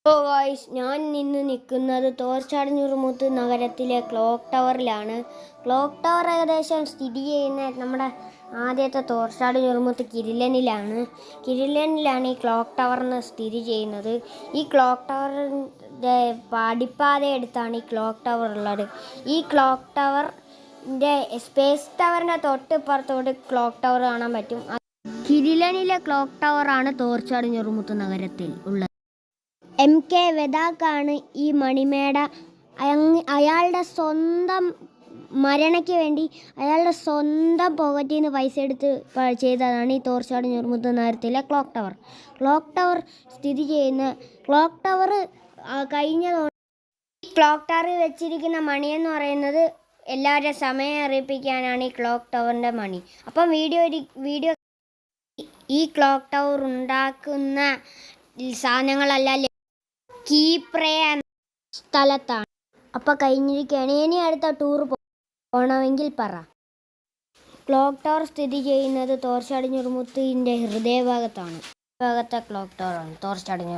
Hello guys, ഞാൻ ഇന്ന് നിൽക്കുന്നത് തോർച്ചാടിഞ്ഞുറുമുത്ത് നഗരത്തിലെ ക്ലോക്ക് ടവറിലാണ്. ക്ലോക്ക് ടവർ ഏകദേശം സ്ഥിതി ചെയ്യുന്ന നമ്മുടെ ആദ്യത്തെ തോർച്ചാടിഞ്ഞുറുമുത്ത് കിരിലനിലാണ് ഈ ക്ലോക്ക് ടവറിന് സ്ഥിതി ചെയ്യുന്നത്. ഈ ക്ലോക്ക് ടവറിൻ്റെ പടിപ്പാത എടുത്താണ് ഈ ക്ലോക്ക് ടവർ ഉള്ളത്. ഈ ക്ലോക്ക് ടവറിൻ്റെ സ്പേസ് ടവറിൻ്റെ തൊട്ടിപ്പുറത്തോട്ട് ക്ലോക്ക് ടവർ കാണാൻ പറ്റും. കിരിലനിലെ ക്ലോക്ക് ടവറാണ് തോർച്ചാടിഞ്ഞുറുമുത്ത് നഗരത്തിൽ ഉള്ളത്. MK വെദാക്കാണ് ഈ മണിമേട. അയാളുടെ സ്വന്തം മരണയ്ക്ക് വേണ്ടി അയാളുടെ സ്വന്തം പോക്കറ്റിൽ നിന്ന് പൈസ എടുത്ത് ചെയ്തതാണ് ഈ തോർച്ചാടിഞ്ഞുറുമുത്ത് നഗരത്തിലെ ക്ലോക്ക് ടവർ. ക്ലോക്ക് ടവർ സ്ഥിതി ചെയ്യുന്ന ക്ലോക്ക് ടവർ ഈ ക്ലോക്ക് ടവറിൽ വെച്ചിരിക്കുന്ന മണിയെന്ന് പറയുന്നത് എല്ലാവരും സമയം അറിയിപ്പിക്കാനാണ് ഈ ക്ലോക്ക് ടവറിൻ്റെ മണി. അപ്പം വീഡിയോ ഈ ക്ലോക്ക് ടവർ ഉണ്ടാക്കുന്ന സാധനങ്ങളെല്ലാം കീപ്രയ സ്ഥലത്താണ്. അപ്പം കഴിഞ്ഞിരിക്കുകയാണ്. ഇനി അടുത്ത ടൂർ പോകണമെങ്കിൽ പറ. ക്ലോക്ക് ടവർ സ്ഥിതി ചെയ്യുന്നത് തോർച്ചാടിഞ്ഞുറുമുത്തിൻ്റെ ഹൃദയഭാഗത്താണ്. ഭാഗത്തെ ക്ലോക്ക് ടവറാണ് തോർച്ചാടിഞ്ഞുറുമുത്ത്.